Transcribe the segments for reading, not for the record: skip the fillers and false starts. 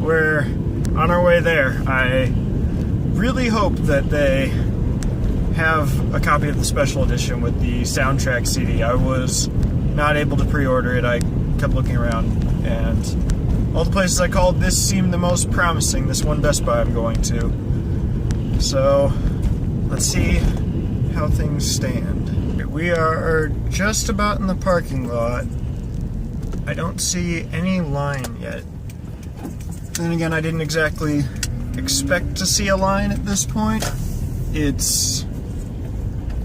we're on our way there. I really hope that they have a copy of the special edition with the soundtrack CD. I was not able to pre-order it. I kept looking around, and all the places I called, this seemed the most promising. This one Best Buy I'm going to. So, let's see how things stand. We are just about in the parking lot. I don't see any line yet. Then again, I didn't exactly expect to see a line at this point. It's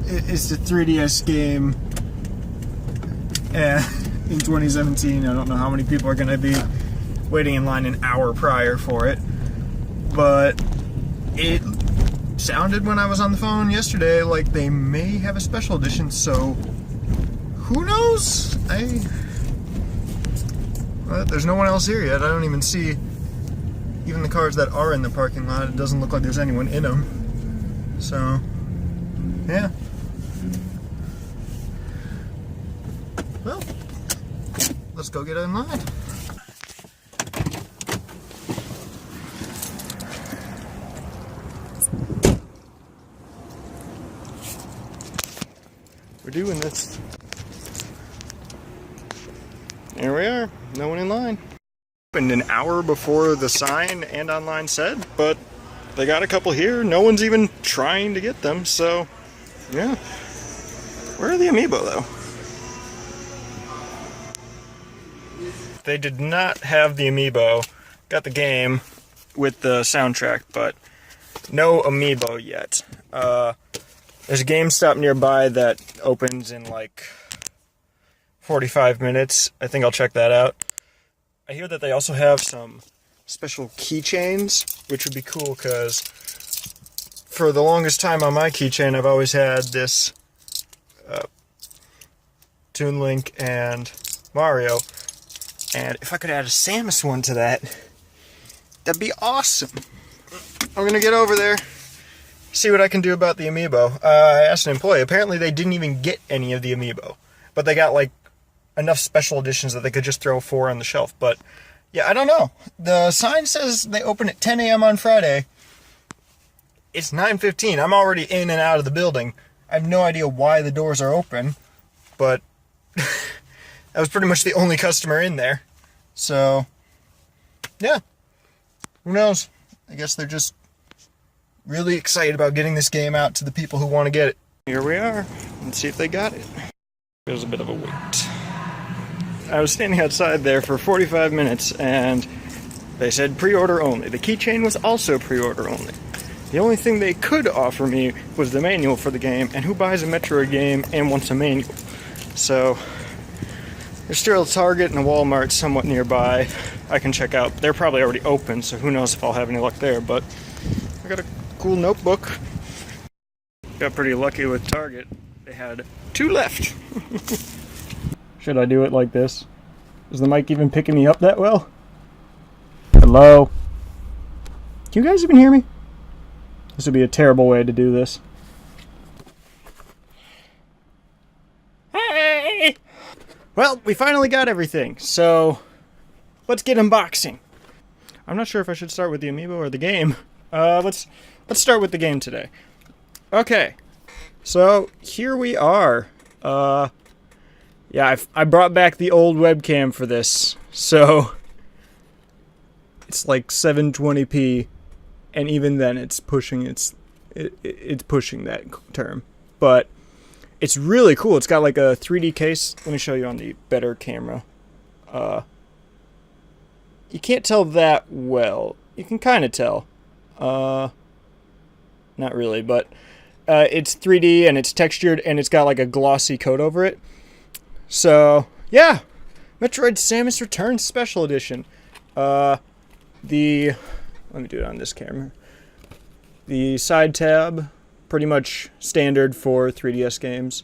the 3DS game in 2017. I don't know how many people are going to be waiting in line an hour prior for it, but it sounded when I was on the phone yesterday like they may have a special edition, so who knows? There's no one else here yet. I don't even see even the cars that are in the parking lot. It doesn't look like there's anyone in them. So, yeah. Well, let's go get in line. We're doing this. There we are. No one in line. Opened an hour before the sign and online said, but they got a couple here. No one's even trying to get them, so yeah. Where are the amiibo though? They did not have the amiibo. Got the game with the soundtrack, but no amiibo yet. There's a GameStop nearby that opens in like 45 minutes. I think I'll check that out. I hear that they also have some special keychains, which would be cool because for the longest time on my keychain, I've always had this Toon Link and Mario. And if I could add a Samus one to that, that'd be awesome. I'm gonna get over there, see what I can do about the amiibo. I asked an employee. Apparently they didn't even get any of the amiibo, but they got like enough special editions that they could just throw 4 on the shelf. But yeah, I don't know. The sign says they open at 10 a.m. on Friday. It's 9:15. I'm already in and out of the building. I have no idea why the doors are open, but I was pretty much the only customer in there. So, yeah. Who knows? I guess they're just really excited about getting this game out to the people who want to get it. Here we are. Let's see if they got it. It was a bit of a wait. I was standing outside there for 45 minutes, and they said pre-order only. The keychain was also pre-order only. The only thing they could offer me was the manual for the game, and who buys a Metroid game and wants a manual? So, there's still a Target and a Walmart somewhat nearby I can check out. They're probably already open, so who knows if I'll have any luck there, but I got a cool notebook. Got pretty lucky with Target. They had 2 left. Should I do it like this? Is the mic even picking me up that well? Hello? Can you guys even hear me? This would be a terrible way to do this. Hey! Well, we finally got everything, so let's get unboxing. I'm not sure if I should start with the amiibo or the game. Let's start with the game today. Okay, so here we are. Yeah, I brought back the old webcam for this, so it's like 720p, and even then it's pushing it's pushing that term. But it's really cool. It's got like a 3D case. Let me show you on the better camera. You can't tell that well. You can kind of tell. Not really, but it's 3D and it's textured and it's got like a glossy coat over it. So, yeah, Metroid Samus Returns Special Edition. Let me do it on this camera. The side tab, pretty much standard for 3DS games.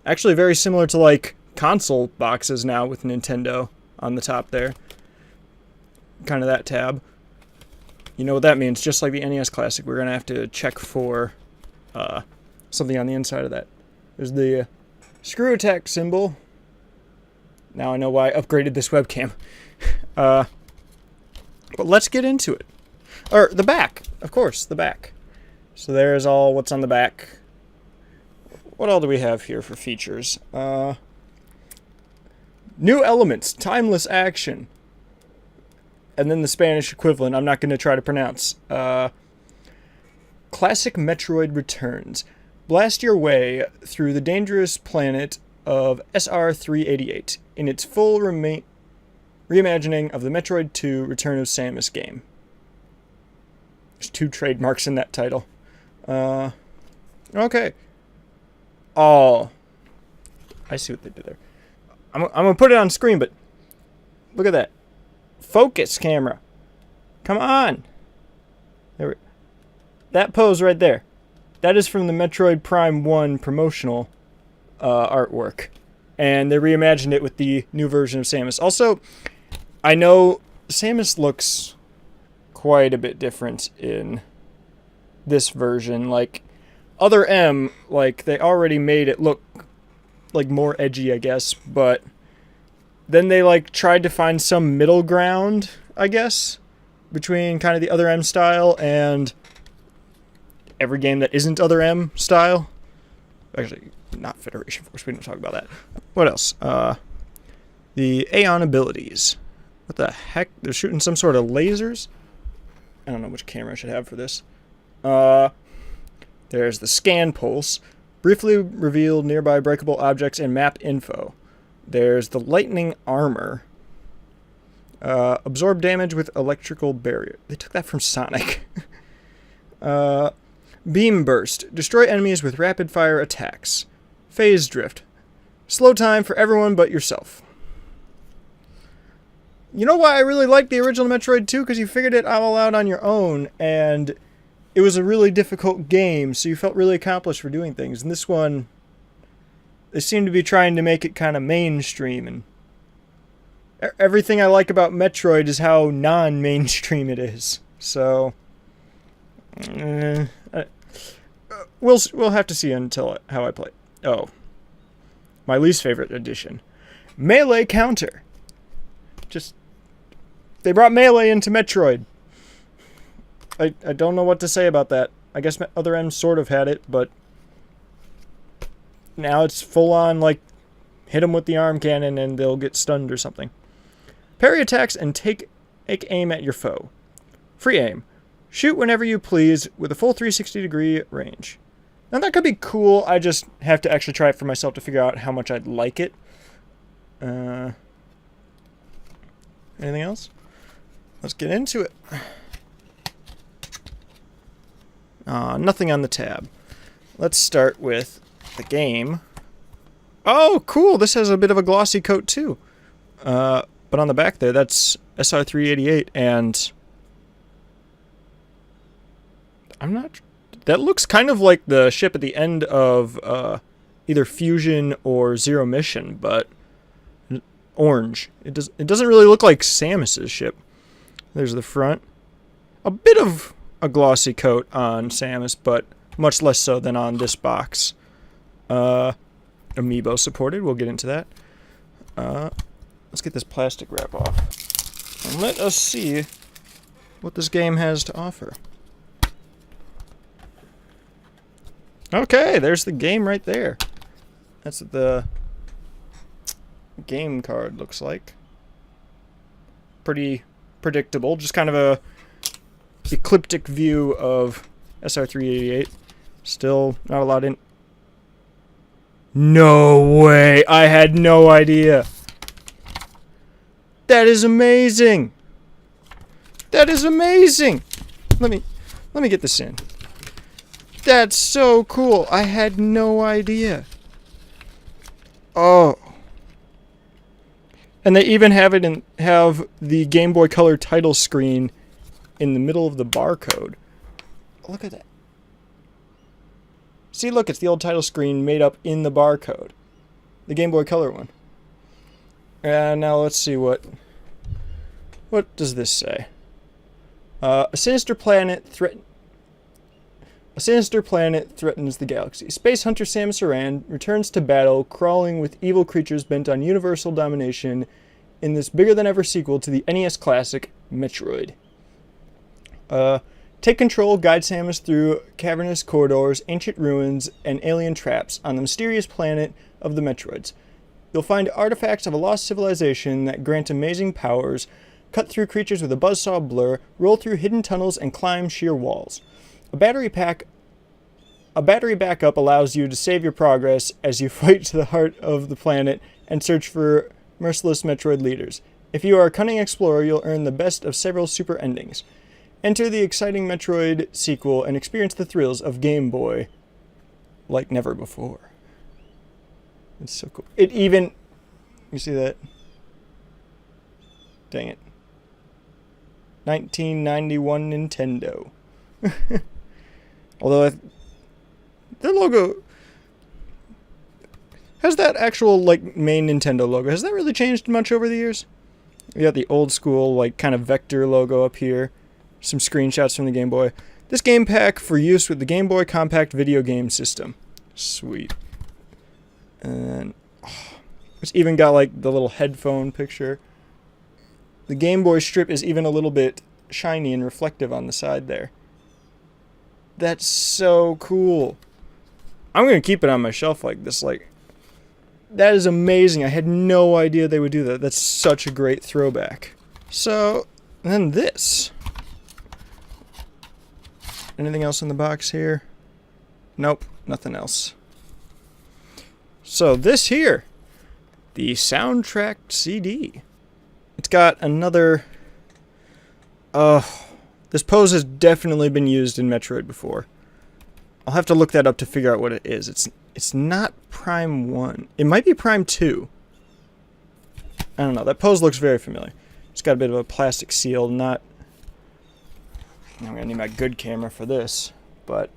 Actually very similar to like console boxes now with Nintendo on the top there. Kind of that tab. You know what that means, just like the NES Classic, we're going to have to check for something on the inside of that. There's the screw attack symbol. Now I know why I upgraded this webcam. But let's get into it. Or the back, of course, the back. So there's all what's on the back. What all do we have here for features? New elements, timeless action. And then the Spanish equivalent, I'm not going to try to pronounce. Classic Metroid returns. Blast your way through the dangerous planet of SR-388 in its full reimagining of the Metroid 2 Return of Samus game. There's 2 trademarks in that title. Okay. Oh. I see what they did there. I'm going to put it on screen, but look at that. Focus camera. Come on. That pose right there. That is from the Metroid Prime 1 promotional artwork. And they reimagined it with the new version of Samus. Also, I know Samus looks quite a bit different in this version. Like, Other M, like, they already made it look, like, more edgy, I guess. But then they, like, tried to find some middle ground, I guess, between kind of the Other M style and every game that isn't Other M style. Actually, not Federation Force. We don't talk about that. What else? The Aeon abilities. What the heck? They're shooting some sort of lasers? I don't know which camera I should have for this. There's the scan pulse. Briefly revealed nearby breakable objects and map info. There's the lightning armor. Absorb damage with electrical barrier. They took that from Sonic. Beam burst. Destroy enemies with rapid fire attacks. Phase drift. Slow time for everyone but yourself. You know why I really liked the original Metroid 2? Because you figured it all out on your own, and it was a really difficult game, so you felt really accomplished for doing things. And this one, they seem to be trying to make it kind of mainstream, and everything I like about Metroid is how non-mainstream it is. So we'll have to see until how I play. Oh, my least favorite addition, melee counter. They brought melee into Metroid. I don't know what to say about that. I guess Other M sort of had it, but now it's full on, like, hit them with the arm cannon and they'll get stunned or something. Parry attacks and take aim at your foe. Free aim. Shoot whenever you please with a full 360-degree range. Now that could be cool. I just have to actually try it for myself to figure out how much I'd like it. Anything else? Let's get into it. Nothing on the tab. Let's start with the game. Oh, cool! This has a bit of a glossy coat too. But on the back there, that's SR-388, and I'm not. That looks kind of like the ship at the end of either Fusion or Zero Mission, but orange. It doesn't really look like Samus's ship. There's the front. A bit of a glossy coat on Samus, but much less so than on this box. Amiibo supported. We'll get into that. Let's get this plastic wrap off. And let us see what this game has to offer. Okay, there's the game right there. That's what the game card looks like. Pretty predictable. Just kind of a ecliptic view of SR-388. Still not a lot in. No way! I had no idea. That is amazing. That is amazing. Let me get this in. That's so cool. I had no idea. Oh. And they even have the Game Boy Color title screen in the middle of the barcode. Look at that. See, look, it's the old title screen made up in the barcode. The Game Boy Color one. And now let's see what does this say? A sinister planet threatens the galaxy. Space hunter Samus Aran returns to battle, crawling with evil creatures bent on universal domination in this bigger-than-ever sequel to the NES classic, Metroid. Take control, guide Samus through cavernous corridors, ancient ruins, and alien traps on the mysterious planet of the Metroids. You'll find artifacts of a lost civilization that grant amazing powers, cut through creatures with a buzzsaw blur, roll through hidden tunnels, and climb sheer walls. A battery backup allows you to save your progress as you fight to the heart of the planet and search for merciless Metroid leaders. If you are a cunning explorer, you'll earn the best of several super endings. Enter the exciting Metroid sequel and experience the thrills of Game Boy like never before. It's so cool. It even... You see that? Dang it. 1991 Nintendo. Although the logo has that actual like main Nintendo logo. Has that really changed much over the years? You got the old school like kind of vector logo up here. Some screenshots from the Game Boy. This game pack for use with the Game Boy Compact video game system. Sweet. And it's even got like the little headphone picture. The Game Boy strip is even a little bit shiny and reflective on the side there. That's so cool. I'm going to keep it on my shelf like this. Like, that is amazing. I had no idea they would do that. That's such a great throwback. So, then this. Anything else in the box here? Nope, nothing else. So this here, the soundtrack CD. It's got another... this pose has definitely been used in Metroid before. I'll have to look that up to figure out what it is. It's not Prime 1. It might be Prime 2. I don't know. That pose looks very familiar. It's got a bit of a plastic seal, not... I'm going to need my good camera for this, but...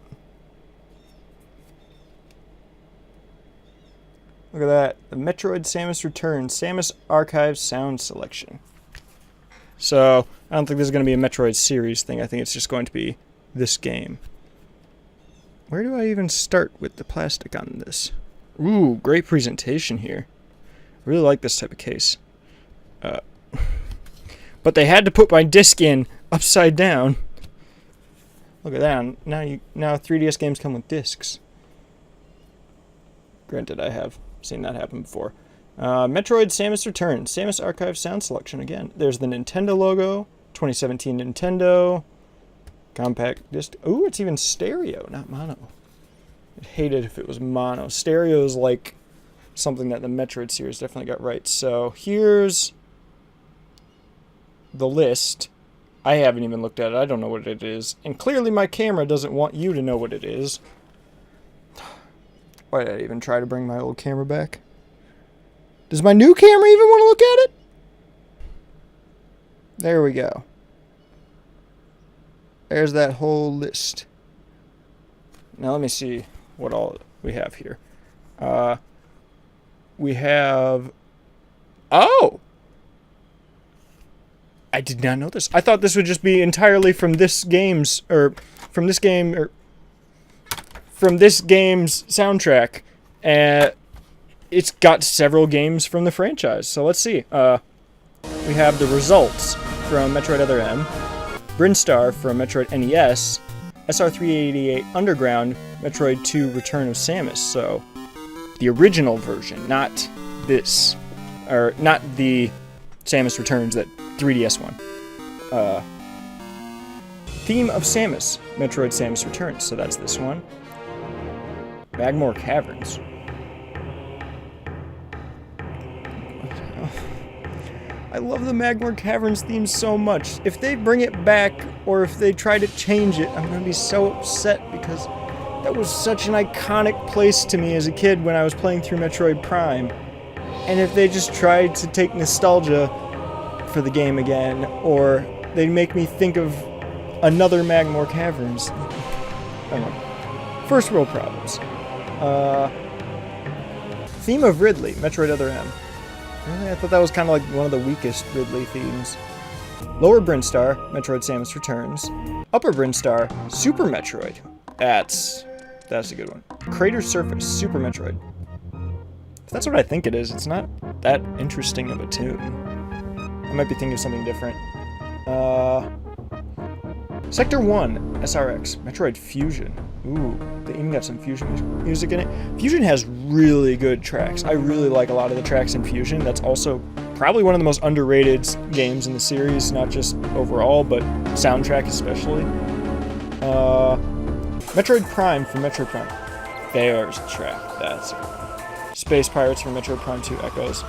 Look at that. The Metroid Samus Returns. Samus Archives Sound Selection. So, I don't think this is going to be a Metroid series thing. I think it's just going to be this game. Where do I even start with the plastic on this? Ooh, great presentation here. I really like this type of case. But they had to put my disc in upside down. Look at that. Now 3DS games come with discs. Granted, I have seen that happen before. Metroid Samus Returns. Samus Archive Sound Selection again. There's the Nintendo logo. 2017 Nintendo. Compact disc. Ooh, it's even stereo, not mono. I'd hate it if it was mono. Stereo is like something that the Metroid series definitely got right. So here's the list. I haven't even looked at it. I don't know what it is. And clearly my camera doesn't want you to know what it is. Why did I even try to bring my old camera back? Does my new camera even want to look at it? There we go. There's that whole list. Now let me see what all we have here. We have... Oh! I did not know this. I thought this would just be entirely from this game's... from this game's soundtrack. It's got several games from the franchise. So let's see. We have the results from Metroid Other M, Brinstar from Metroid NES, SR388 Underground, Metroid 2 Return of Samus. So the original version, not this, or not the Samus Returns, that 3DS one. Theme of Samus, Metroid Samus Returns. So that's this one. Magmore Caverns. I love the Magmore Caverns theme so much. If they bring it back, or if they try to change it, I'm going to be so upset because that was such an iconic place to me as a kid when I was playing through Metroid Prime. And if they just tried to take nostalgia for the game again, or they make me think of another Magmore Caverns. I don't know. First world problems. Theme of Ridley, Metroid Other M. Really? I thought that was kind of like one of the weakest Ridley themes. Lower Brinstar, Metroid Samus Returns. Upper Brinstar, Super Metroid. That's a good one. Crater Surface, Super Metroid. If that's what I think it is, it's not that interesting of a tune. I might be thinking of something different. Sector 1, SRX, Metroid Fusion. Ooh, they even got some Fusion music in it. Fusion has really good tracks. I really like a lot of the tracks in Fusion. That's also probably one of the most underrated games in the series, not just overall, but soundtrack especially. Metroid Prime from Metroid Prime. There's a track. That's it. Space Pirates from Metroid Prime 2 Echoes.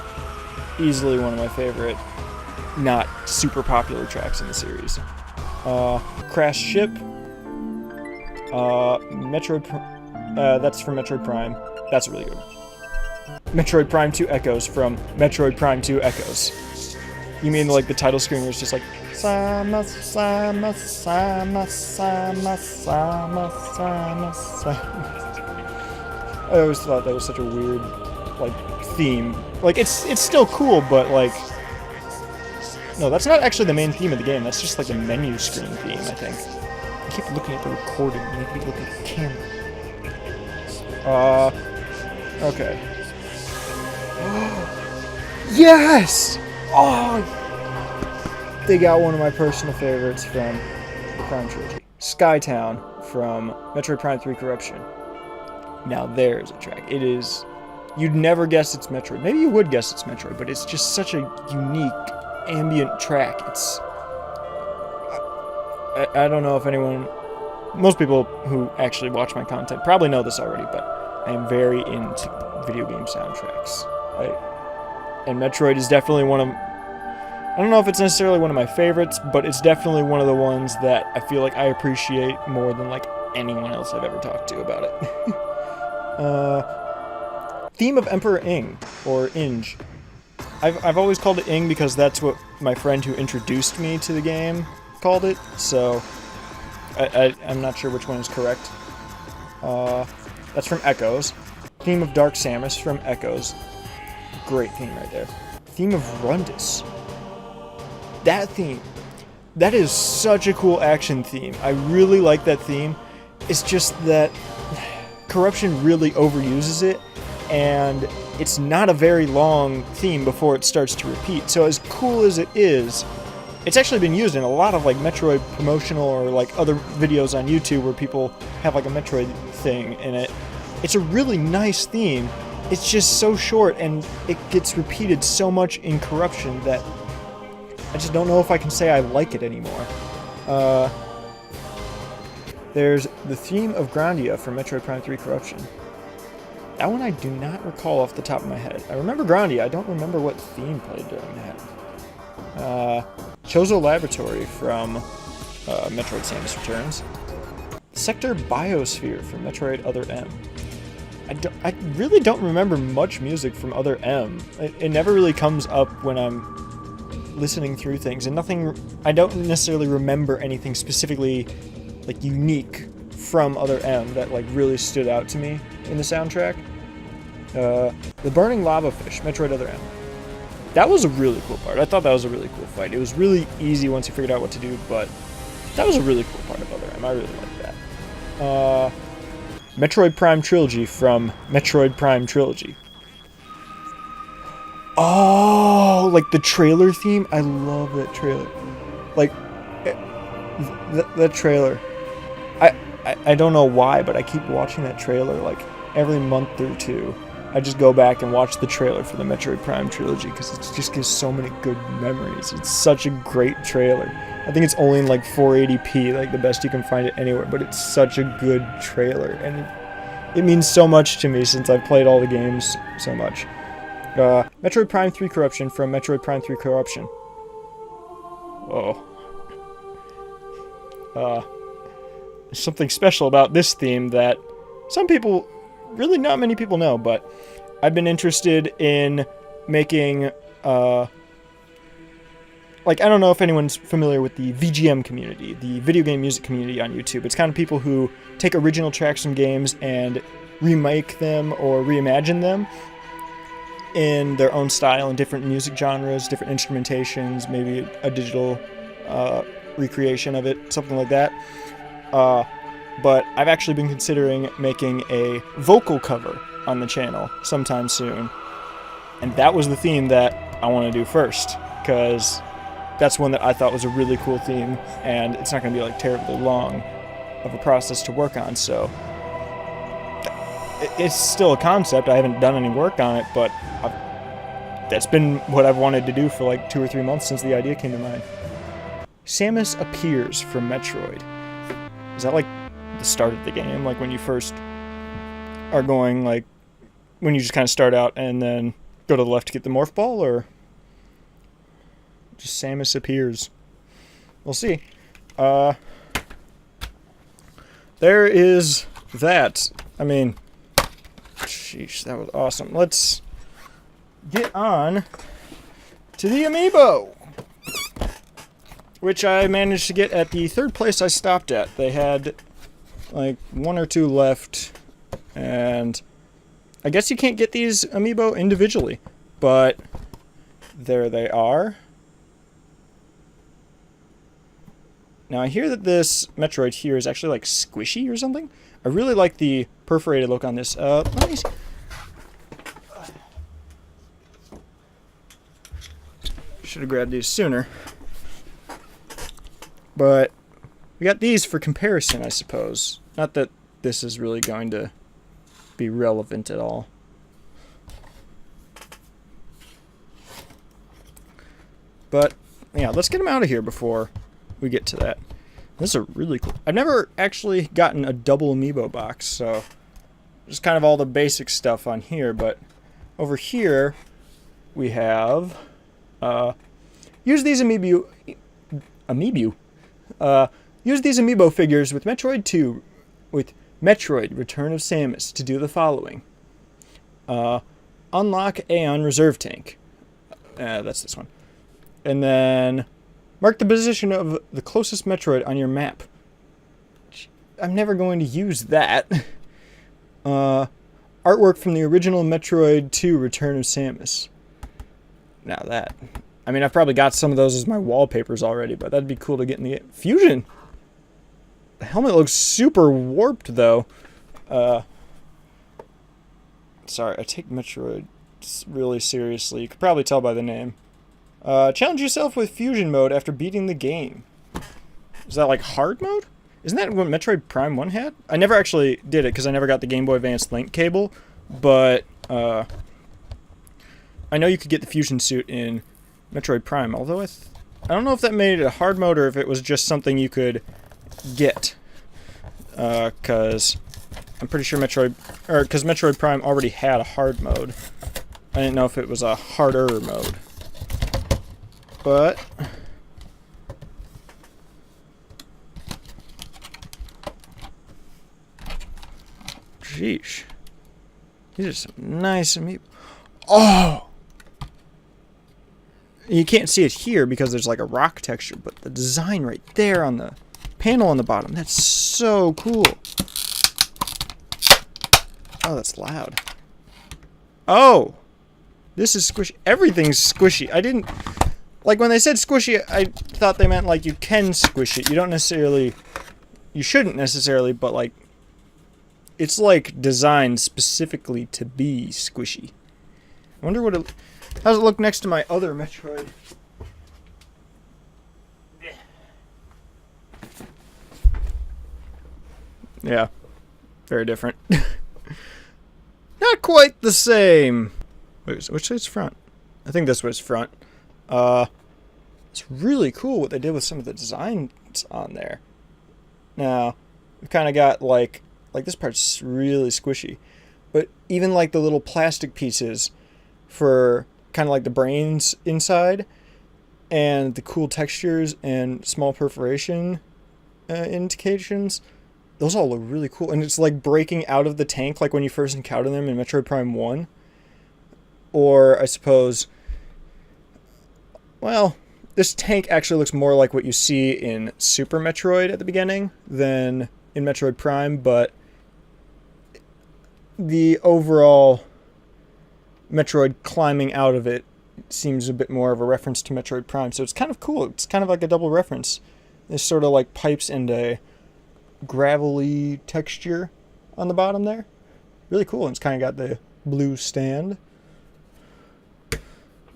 Easily one of my favorite, not super popular tracks in the series. Crash Ship. That's from Metroid Prime. That's a really good one. Metroid Prime 2 Echoes from Metroid Prime 2 Echoes. You mean like the title screen where it's just like Samus, Samus, Samus, Samus, Samus, Samus, Samus. I always thought that was such a weird, like, theme. Like, it's still cool, but like, no, that's not actually the main theme of the game. That's just like a menu screen theme, I think. I keep looking at the recording. You need to be looking at the camera. Okay. Yes! Oh! They got one of my personal favorites from the Prime Trilogy. Skytown from Metroid Prime 3 Corruption. Now there's a track. It is... You'd never guess it's Metroid. Maybe you would guess it's Metroid, but it's just such a unique, ambient track. It's... I don't know if anyone... Most people who actually watch my content probably know this already, but I am very into video game soundtracks. And Metroid is definitely one of... I don't know if it's necessarily one of my favorites, but it's definitely one of the ones that I feel like I appreciate more than like anyone else I've ever talked to about it. Theme of Emperor Ing, or Inge. I've always called it Ing because that's what my friend who introduced me to the game called it, so I'm not sure which one is correct. That's from Echoes. Theme of Dark Samus from Echoes. Great theme right there. Theme of Rundus. That theme, that is such a cool action theme. I really like that theme. It's just that Corruption really overuses it, and it's not a very long theme before it starts to repeat. So as cool as it is, it's actually been used in a lot of like Metroid promotional or like other videos on YouTube where people have like a Metroid thing in it. It's a really nice theme. It's just so short and it gets repeated so much in Corruption that I just don't know if I can say I like it anymore. There's the theme of Grandia from Metroid Prime 3 Corruption. That one I do not recall off the top of my head. I remember Grandia, I don't remember what theme played during that. Chozo Laboratory from Metroid Samus Returns. Sector Biosphere from Metroid Other M. I really don't remember much music from Other M. It never really comes up when I'm listening through things, and I don't necessarily remember anything specifically like unique from Other M that like really stood out to me in the soundtrack. The Burning Lava Fish, Metroid Other M. That was a really cool part. I thought that was a really cool fight. It was really easy once you figured out what to do, but that was a really cool part of Other M. I really liked that. Metroid Prime Trilogy from Metroid Prime Trilogy. Oh, like the trailer theme? I love that trailer. Like, that trailer. I don't know why, but I keep watching that trailer like every month or two. I just go back and watch the trailer for the Metroid Prime Trilogy because it just gives so many good memories. It's such a great trailer. I think it's only in like 480p, like the best you can find it anywhere, but it's such a good trailer, and it means so much to me since I've played all the games so much. Metroid Prime 3 Corruption from Metroid Prime 3 Corruption. Oh. There's something special about this theme that some people, really not many people know, but I've been interested in making, like, I don't know if anyone's familiar with the VGM community, the video game music community on YouTube. It's kind of people who take original tracks from games and remake them or reimagine them in their own style in different music genres, different instrumentations, maybe a digital recreation of it, something like that. But I've actually been considering making a vocal cover on the channel sometime soon. And that was the theme that I want to do first, because that's one that I thought was a really cool theme, and it's not going to be like terribly long of a process to work on, so it's still a concept. I haven't done any work on it, but that's been what I've wanted to do for like 2 or 3 months since the idea came to mind. Samus appears from Metroid. Is that like the start of the game? Like when you first are going, like when you just kind of start out and then go to the left to get the morph ball, or just Samus appears? We'll see. There is that. I mean, sheesh, that was awesome. Let's get on to the amiibo, which I managed to get at the third place I stopped at. They had like 1 or 2 left, and I guess you can't get these amiibo individually, but there they are. Now I hear that this Metroid here is actually like squishy or something. I really like the perforated look on this. Let me see. Should have grabbed these sooner. But we got these for comparison, I suppose. Not that this is really going to be relevant at all. But yeah, let's get them out of here before we get to that. This is really cool. I've never actually gotten a double amiibo box, so just kind of all the basic stuff on here. But over here we have use these amiibo figures with Metroid 2 with Metroid Return of Samus to do the following. Unlock Aeon Reserve Tank. That's this one. And then mark the position of the closest Metroid on your map. I'm never going to use that. Artwork from the original Metroid 2 Return of Samus. Now that. I mean, I've probably got some of those as my wallpapers already, but that'd be cool to get in the fusion. The helmet looks super warped, though. Sorry, I take Metroid really seriously. You could probably tell by the name. Challenge yourself with fusion mode after beating the game. Is that like hard mode? Isn't that what Metroid Prime 1 had? I never actually did it because I never got the Game Boy Advance link cable, but I know you could get the fusion suit in Metroid Prime, although I don't know if that made it a hard mode or if it was just something you could get, because I'm pretty sure because Metroid Prime already had a hard mode. I didn't know if it was a harder mode. But sheesh, these are some nice amiibo. Oh, you can't see it here because there's like a rock texture, but the design right there on the panel on the bottom, that's so cool. Oh, that's loud. Oh, this is squishy. Everything's squishy. I didn't... Like, when they said squishy, I thought they meant, like, you can squish it. You don't necessarily... You shouldn't necessarily, but, like... It's, like, designed specifically to be squishy. I wonder what it... How does it look next to my other Metroid? Yeah. Very different. Not quite the same. Wait, which side's front? I think this was front. It's really cool what they did with some of the designs on there. Now, we've kind of got like this part's really squishy, but even like the little plastic pieces for kind of like the brains inside and the cool textures and small perforation indications, those all look really cool. And it's like breaking out of the tank like when you first encounter them in Metroid Prime 1. Or I suppose... Well, this tank actually looks more like what you see in Super Metroid at the beginning than in Metroid Prime, but the overall Metroid climbing out of it seems a bit more of a reference to Metroid Prime, so it's kind of cool. It's kind of like a double reference. There's sort of like pipes and a gravelly texture on the bottom there. Really cool, and it's kind of got the blue stand.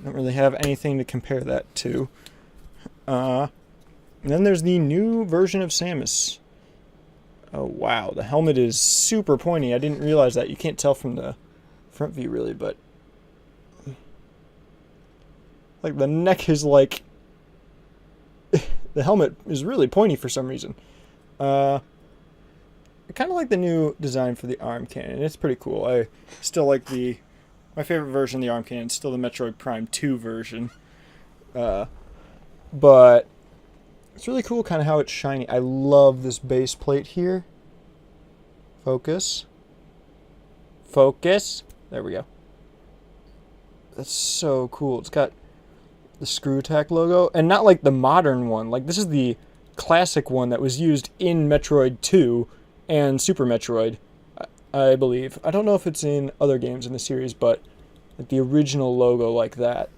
Don't really have anything to compare that to. And then there's the new version of Samus. Oh wow, the helmet is super pointy. I didn't realize that. You can't tell from the front view really, but like the neck is like the helmet is really pointy for some reason. I kind of like the new design for the arm cannon. It's pretty cool. I still like my favorite version of the arm cannon is still the Metroid Prime 2 version. But it's really cool kind of how it's shiny. I love this base plate here. Focus. Focus. There we go. That's so cool. It's got the Screw Attack logo, and not like the modern one. Like, this is the classic one that was used in Metroid 2 and Super Metroid, I believe. I don't know if it's in other games in the series, but like the original logo like that.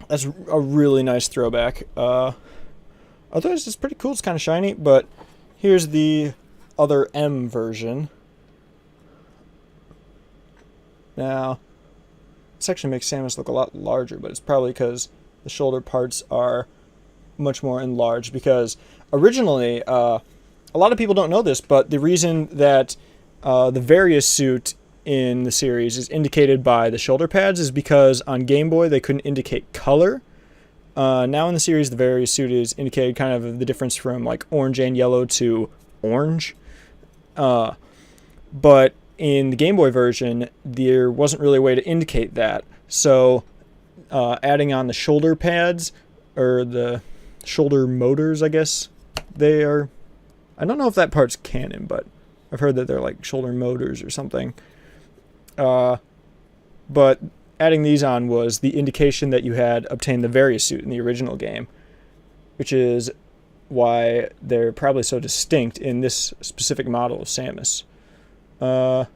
That's a really nice throwback. Otherwise, it's pretty cool. It's kind of shiny, but here's the other M version. Now, this actually makes Samus look a lot larger, but it's probably because the shoulder parts are much more enlarged, because originally, a lot of people don't know this, but the reason that the Various suit in the series is indicated by the shoulder pads is because on Game Boy they couldn't indicate color. Now in the series, the Various suit is indicated kind of the difference from like orange and yellow to orange. But in the Game Boy version, there wasn't really a way to indicate that. So adding on the shoulder pads, or the shoulder motors, I guess they are. I don't know if that part's canon, but I've heard that they're like shoulder motors or something. But adding these on was the indication that you had obtained the Various suit in the original game, which is why they're probably so distinct in this specific model of Samus. But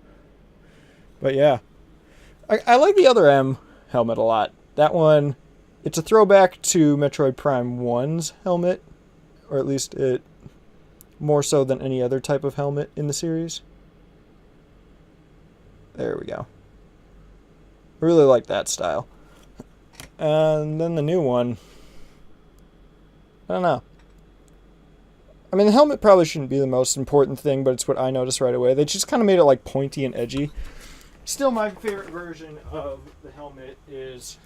yeah, I like the other M helmet a lot. That one, it's a throwback to Metroid Prime 1's helmet, or at least it more so than any other type of helmet in the series. There we go. I really like that style. And then the new one, I don't know. I mean, the helmet probably shouldn't be the most important thing, but it's what I noticed right away. They just kind of made it like pointy and edgy. Still, my favorite version of the helmet is,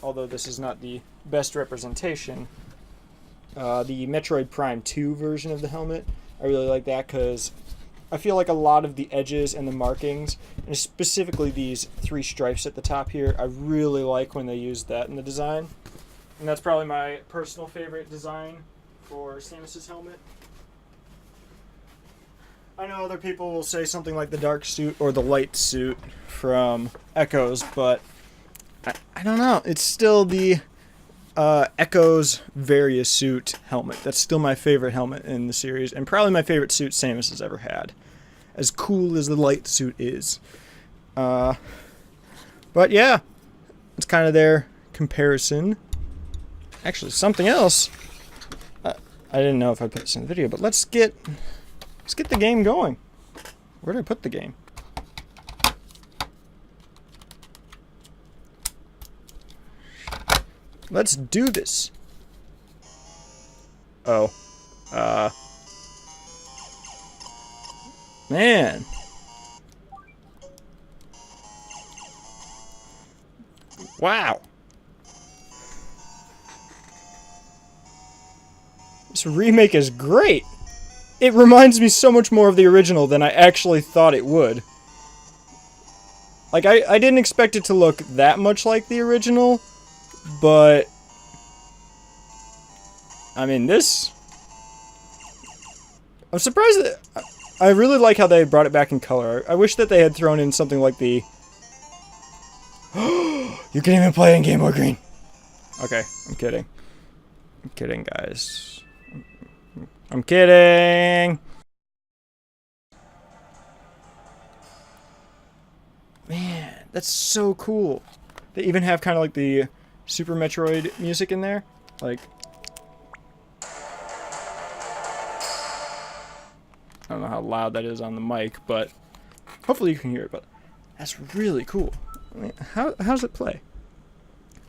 although this is not the best representation, the Metroid Prime 2 version of the helmet. I really like that because I feel like a lot of the edges and the markings, and specifically these 3 stripes at the top here, I really like when they use that in the design. And that's probably my personal favorite design for Samus's helmet. I know other people will say something like the dark suit or the light suit from Echoes, but I don't know. It's still the Echoes Various suit helmet. That's still my favorite helmet in the series, and probably my favorite suit Samus has ever had. As cool as the light suit is. But yeah, it's kind of their comparison. Actually, something else. I didn't know if I put this in the video, but let's get the game going. Where did I put the game? Let's do this. Oh. Man. Wow. This remake is great. It reminds me so much more of the original than I actually thought it would. Like, I didn't expect it to look that much like the original, but I mean, this, I'm surprised that I really like how they brought it back in color. I wish that they had thrown in something like the you can even play in Game Boy Green. Okay, I'm kidding. I'm kidding, guys. I'm kidding. Man, that's so cool. They even have kind of like the Super Metroid music in there. Like, I don't know how loud that is on the mic, but hopefully you can hear it. But that's really cool. I mean, how does it play?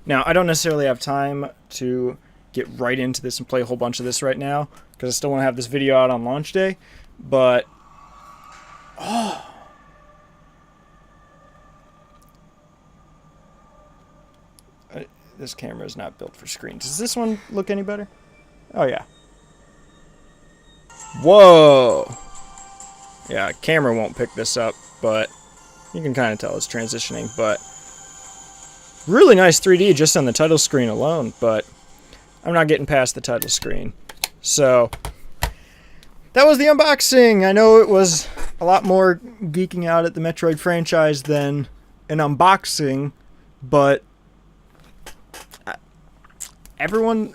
Now, I don't necessarily have time to get right into this and play a whole bunch of this right now, because I still want to have this video out on launch day, but... Oh! This camera is not built for screens. Does this one look any better? Oh, yeah. Whoa! Yeah, camera won't pick this up, but you can kind of tell it's transitioning, but really nice 3D just on the title screen alone, but I'm not getting past the title screen. So, that was the unboxing. I know it was a lot more geeking out at the Metroid franchise than an unboxing, but everyone...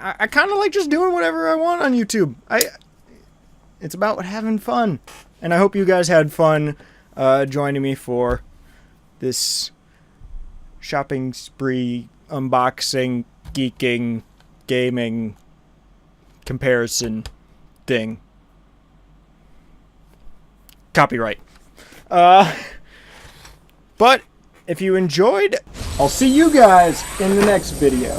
I kind of like just doing whatever I want on YouTube. It's about having fun. And I hope you guys had fun joining me for this shopping spree, unboxing, geeking, gaming comparison thing. Copyright. But if you enjoyed, I'll see you guys in the next video.